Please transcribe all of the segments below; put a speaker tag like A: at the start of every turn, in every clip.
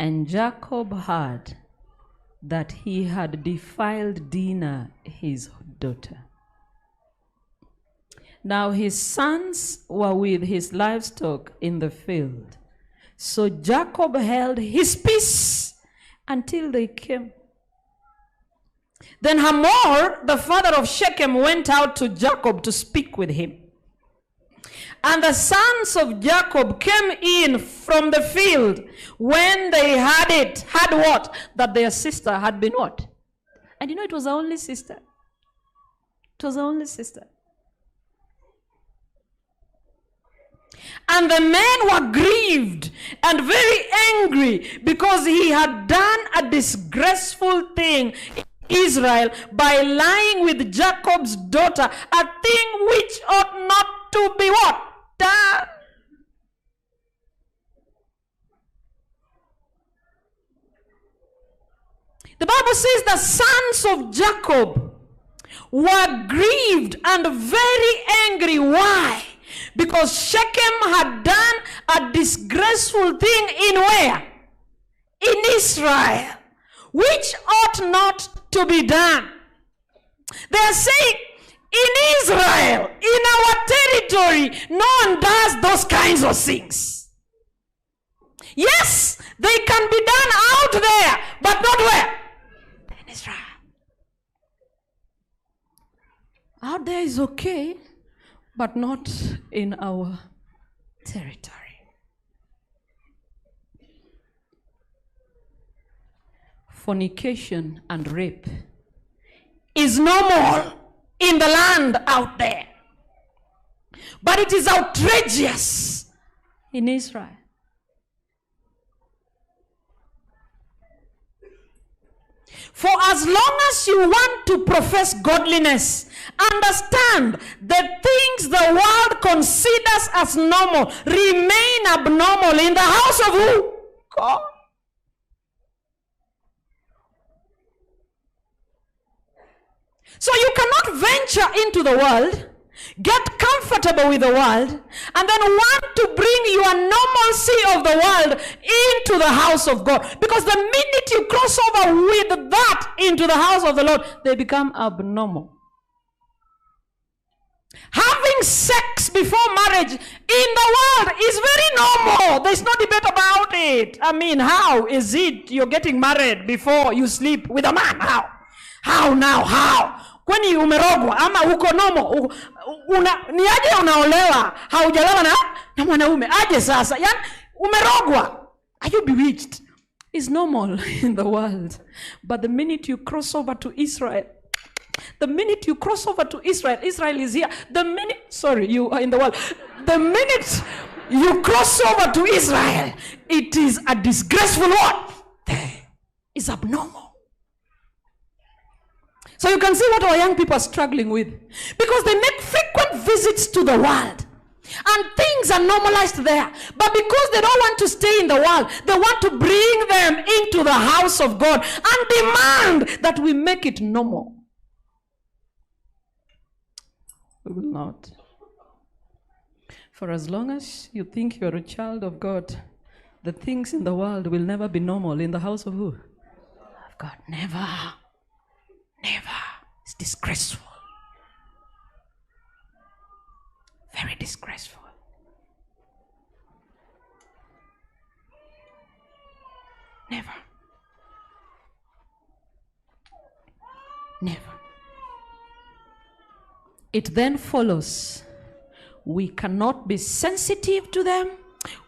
A: And Jacob heard that he had defiled Dinah, his daughter. Now his sons were with his livestock in the field. So Jacob held his peace until they came. Then Hamor, the father of Shechem, went out to Jacob to speak with him. And the sons of Jacob came in from the field when they had what? That their sister had been what? And you know, it was her only sister. It was her only sister. And the men were grieved and very angry because he had done a disgraceful thing in Israel by lying with Jacob's daughter, a thing which ought not to be what? Done. The Bible says the sons of Jacob were grieved and very angry. Why? Because Shechem had done a disgraceful thing in where? In Israel, which ought not to be done. They are saying, in Israel, in our territory, no one does those kinds of things. Yes, they can be done out there, but not where? In Israel. Out there is okay, but not in our territory. Fornication and rape is normal in the land out there, but it is outrageous in Israel. For as long as you want to profess godliness, understand the things the world considers as normal remain abnormal in the house of who? God. So you cannot venture into the world, get comfortable with the world, and then want to bring your normalcy of the world into the house of God. Because the minute you cross over with that into the house of the Lord, they become abnormal. Having sex before marriage in the world is very normal. There's no debate about it. I mean, how is it you're getting married before you sleep with a man? How? How now? How? Kwani umerogwa ama uko nomo? Ni aje unaolewa haujalewa na mwanaume? Aje sasa? Yani umerogwa. Are you bewitched? It's normal in the world. But the minute you cross over to Israel, Israel is here. The minute, sorry, you are in the world. The minute you cross over to Israel, it is a disgraceful what? It's abnormal. So you can see what our young people are struggling with. Because they make frequent visits to the world. And things are normalized there. But because they don't want to stay in the world, they want to bring them into the house of God and demand that we make it normal. We will not. For as long as you think you're a child of God, the things in the world will never be normal in the house of who? Of God. Never. Never. It's disgraceful. Very disgraceful. Never. Never. It then follows, we cannot be sensitive to them,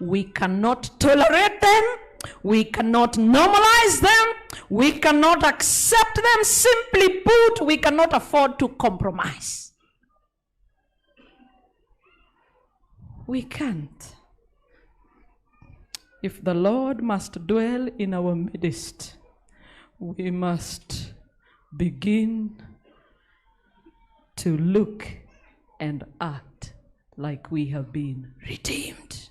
A: we cannot tolerate them, we cannot normalize them, we cannot accept them. Simply put, we cannot afford to compromise. We can't. If the Lord must dwell in our midst, we must begin to look and act like we have been redeemed.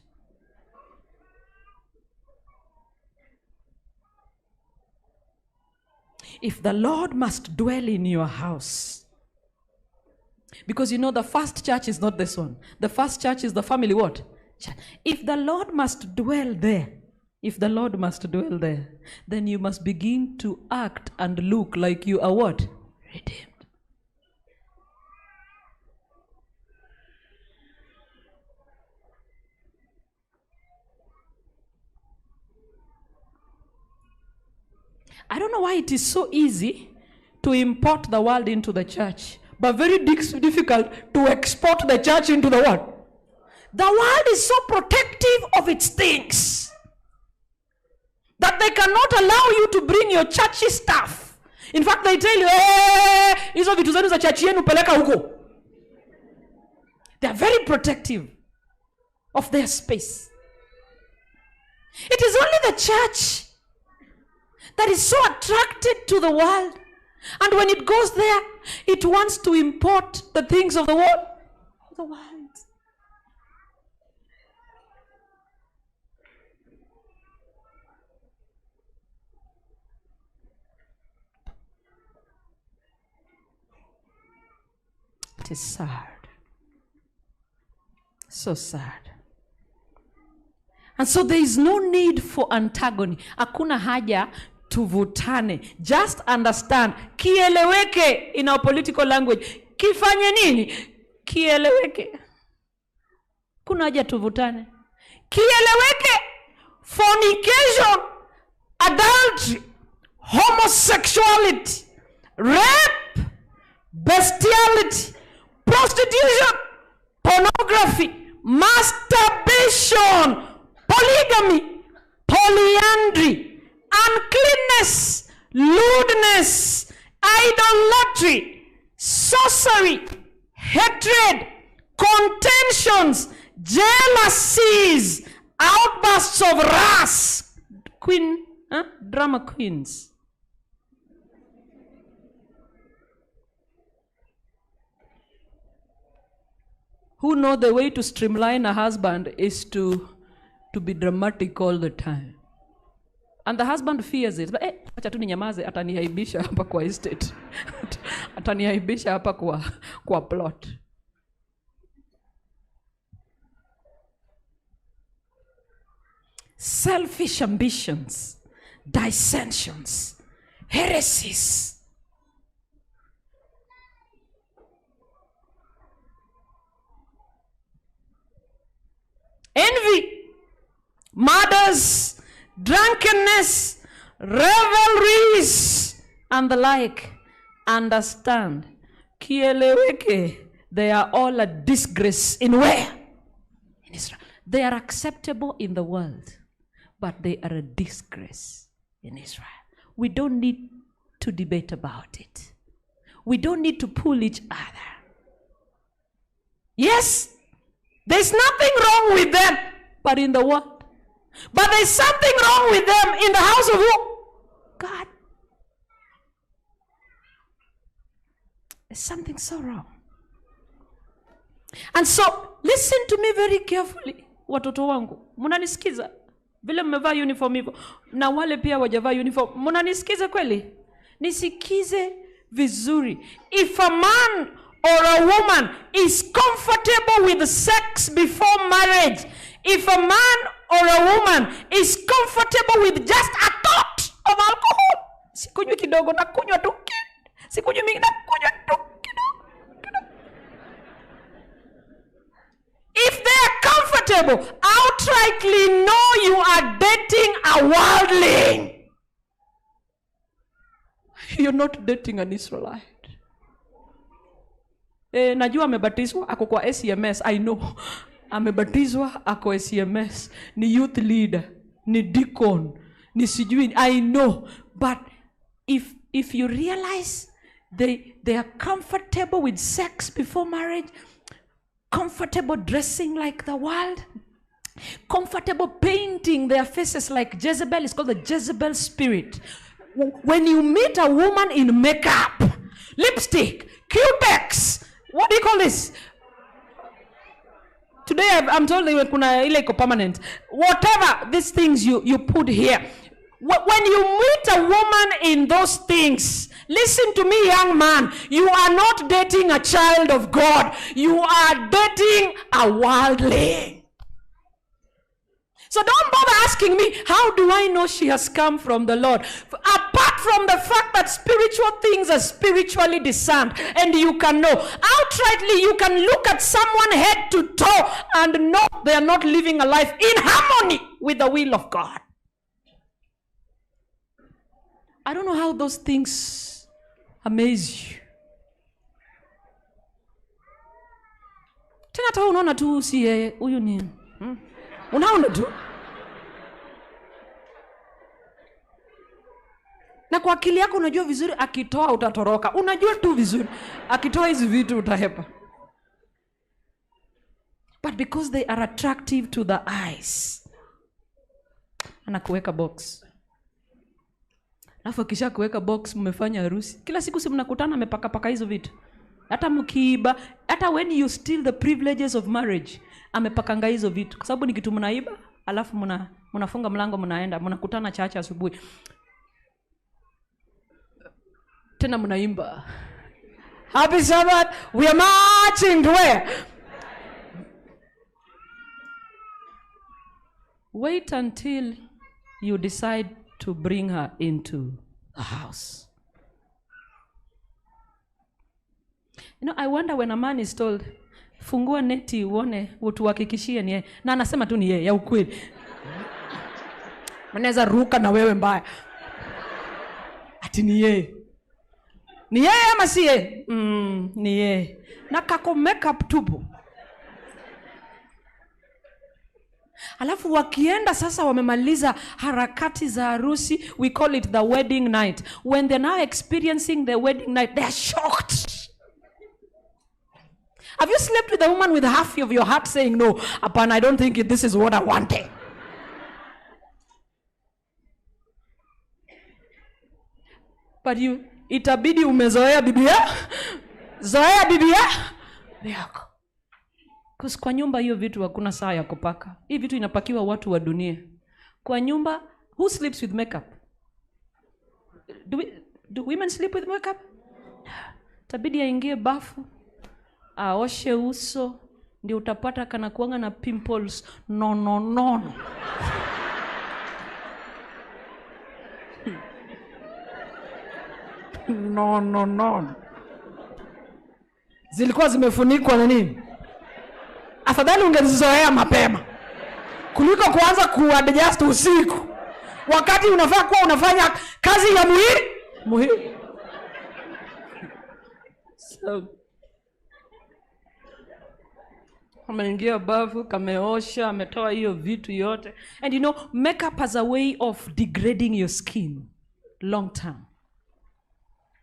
A: If the Lord must dwell in your house, because you know the first church is not this one. The first church is the family what? Church. If the Lord must dwell there, If the Lord must dwell there, then you must begin to act and look like you are what? Redeemed. I don't know why it is so easy to import the world into the church, but very difficult to export the church into the world. The world is so protective of its things that they cannot allow you to bring your churchy stuff. In fact, they tell you, hizo vitu zenu za church yenu peleka huko. They are very protective of their space. It is only the church that is so attracted to the world. And when it goes there, it wants to import the things of the world. It is sad. So sad. And so there is no need for antagony. Hakuna haja tuvutane. Just understand. Kieleweke in our political language. Kifanye nini? Kieleweke. Kuna haja tuvutane. Kieleweke. Fornication, adultery, homosexuality, rape, bestiality, prostitution, pornography, masturbation, polygamy, polyandry, uncleanness, lewdness, idolatry, sorcery, hatred, contentions, jealousies, outbursts of wrath. Drama queens. Who know the way to streamline a husband is to be dramatic all the time. And the husband fears it. But acha tu ninyamaze, ataniaibisha hapa kwa estate. Ataniaibisha hapa kwa plot. Selfish ambitions, dissensions, heresies. Envy, murders, drunkenness, revelries, and the like. Understand, kieleweke, they are all a disgrace in where? In Israel. They are acceptable in the world, but they are a disgrace in Israel. We don't need to debate about it. We don't need to pull each other. Yes, there's nothing wrong with them, but in the world. But there's something wrong with them in the house of who? God. There's something so wrong. And so, listen to me very carefully, watoto wangu. Munanisikiza? Vile mmevaa uniform hivyo. Na wale pia wajavaa uniform. Munanisikiza kweli? Nisikize vizuri. If a man or a woman is comfortable with sex before marriage, if a man or a woman is comfortable with just a thought of alcohol, sikunywi kidogo na kunywa tu, sikunywi mingi na kunywa tu kidogo. If they are comfortable, outrightly know you are dating a worldling. You're not dating an Israelite. Najua amebatizwa ako kwa SCMS. I know. Amebatizwa ako SCMS. Ni youth leader. Ni deacon. Ni sijui. I know. But if you realize they are comfortable with sex before marriage, comfortable dressing like the world, comfortable painting their faces like Jezebel, it's called the Jezebel spirit. When you meet a woman in makeup, lipstick, Cutex, what do you call this? Today I'm told kuna ile iko permanent. Whatever these things you put here. When you meet a woman in those things, listen to me, young man, you are not dating a child of God. You are dating a worldling. So don't bother asking me, how do I know she has come from the Lord? Apart from the fact that spiritual things are spiritually discerned, and you can know. Outrightly, you can look at someone head to toe and know they are not living a life in harmony with the will of God. I don't know how those things amaze you. Tena hata unaona tu si yeye, huyu ni unaona tu. Na kwa akili yako unajua vizuri akitoa utatoroka. Unajua tu vizuri akitoa hizi vitu utahepa. But because they are attractive to the eyes, anakuweka box. Alafu kisha kuweka box, mmefanya harusi. Kila siku si mnakutana amepaka hizo vitu. Hata mkiiba, hata when you steal the privileges of marriage, amepakanga hizo vitu. Kwa sababu ni kitu mnaiba, alafu mnafunga mlango, mnaenda, mnakutana chacha asubuhi. Tena mnaimba, Happy Sabbath, we are marching to where? Wait until you decide to bring her into the house. You know, I wonder when a man is told, fungua neti uone utuhakikishie ni yeye. Na anasema tu ni yeye, ya ukweli. Mnaweza ruka na wewe mbaya. Ati ni yeye. Ni yeye ama si yeye? Ni yeye. Na kako makeup tupu. Alafu wakienda sasa wamemaliza harakati za harusi, we call it the wedding night. When they're now experiencing the wedding night, they are shocked. Have you slept with a woman with half of your heart saying, no, upon I don't think this is what I wanted? But itabidi umezoea bibia? Zoea bibia? Yako. Because kwa nyumba hiyo vitu hakuna saa ya kupaka. Hii vitu inapakiwa watu wa dunia. Kwa nyumba, who sleeps with makeup? Do women sleep with makeup? Itabidi aingie bafu, aoshe uso, ndio utapata kana kuanga na pimples. No. No. Zilikuwa zimefunikwa na nini? Afadhali ungezizoea mapema kuliko kuanza kuadjust usiku wakati unafaa kuwa unafanya kazi ya muhimu. So ameingia bafu, kameosha, ametoa hiyo vitu yote. And you know, makeup has a way of degrading your skin long term.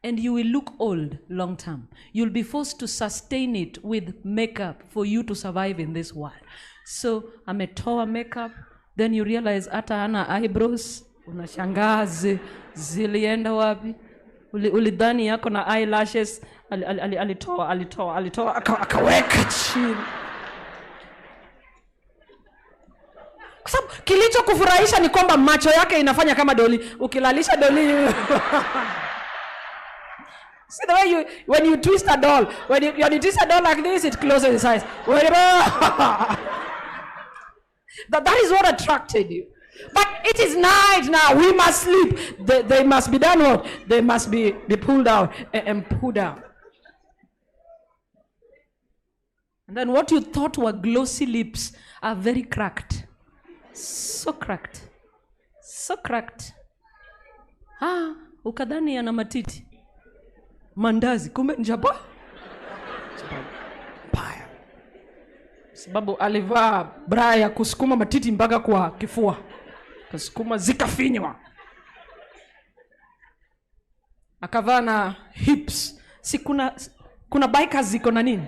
A: And you will look old long term. You'll be forced to sustain it with makeup for you to survive in this world. So, ametoa makeup, then you realize hata ana eyebrows, unashangaa zilienda wapi? Ulidhani yako na eyelashes, alitoa, akaweka chini. Kwa sababu kilicho kufurahisha ni kwamba macho yake inafanya kama doli. Ukilalisha doli see the way when you twist a doll, when you twist a doll like this, it closes its eyes. That is what attracted you. But it is night now. We must sleep. They must be done what? They must be pulled out and pulled out. And then what you thought were glossy lips are very cracked. So cracked. Ukadhani yana matiti. Mandazi, kumbe njaba. Baya. Sababu alivaa bra ya kusukuma matiti mpaka kwa kifua. Kusukuma zikafinywa. Akavaa na hips. Si kuna bikers ziko na nini?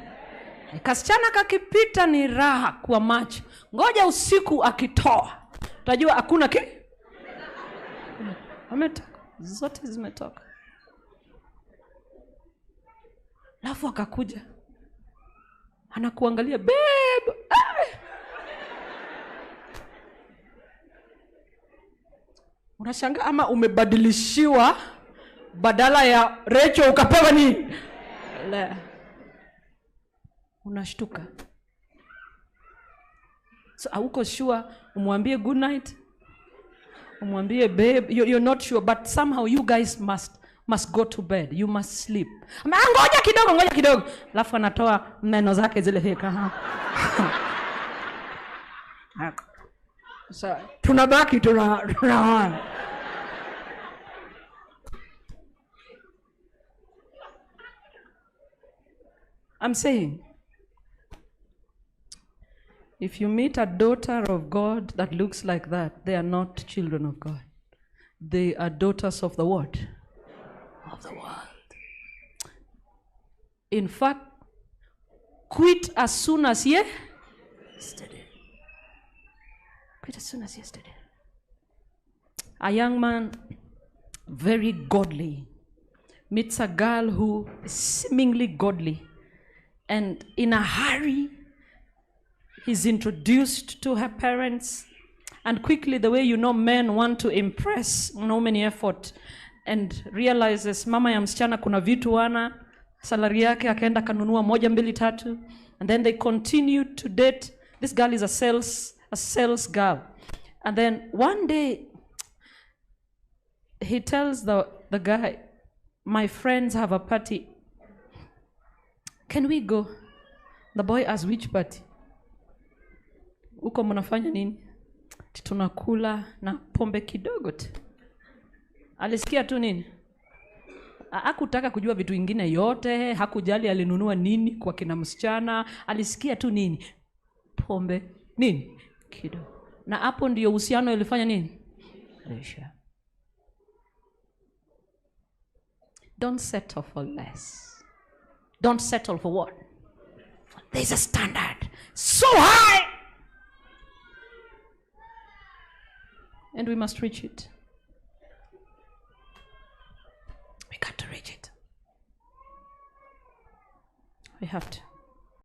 A: Kasichana kakipita ni raha kwa macho. Ngoja usiku akitoa. Utajua hakuna ametoka. Zote zimetoka. Alafu akakuja. Anakuangalia, babe. Unashangaa ama umebadilishiwa, badala ya Rachel ukapewa nini? Unashtuka. So hauko sure umwambie good night, umwambie babe, you're not sure, but somehow you guys must go to bed. You must sleep. Ngoja kidogo. Alafu anatoa meno zake zile heka. So tunabaki tunaona. I'm saying, if you meet a daughter of God that looks like that, they are not children of God. They are daughters of the what? Of the world. In fact, quit as soon as yesterday. Quit as soon as yesterday. A young man, very godly, meets a girl who is seemingly godly. And in a hurry, he's introduced to her parents. And quickly, the way men want to impress, no many effort, and realizes, mama ya msichana kuna vitu wana, salary yake akaenda kanunua 1, 2, 3. And then they continue to date. This girl is a sales girl. And then one day, he tells the guy, my friends have a party. Can we go? The boy asks, which party? Uko mnafanya nini? Tunakula na pombe kidogo tu. Alisikia tu nini? Hakutaka kujua vitu vingine yote, hakujali alinunua nini kwa kina msichana, alisikia tu nini? Pombe nini? Kidogo. Na hapo ndio uhusiano ilifanya nini? Aisha. Don't settle for less. Don't settle for what? There's a standard so high. And we must reach it. We got to reach it. We have to.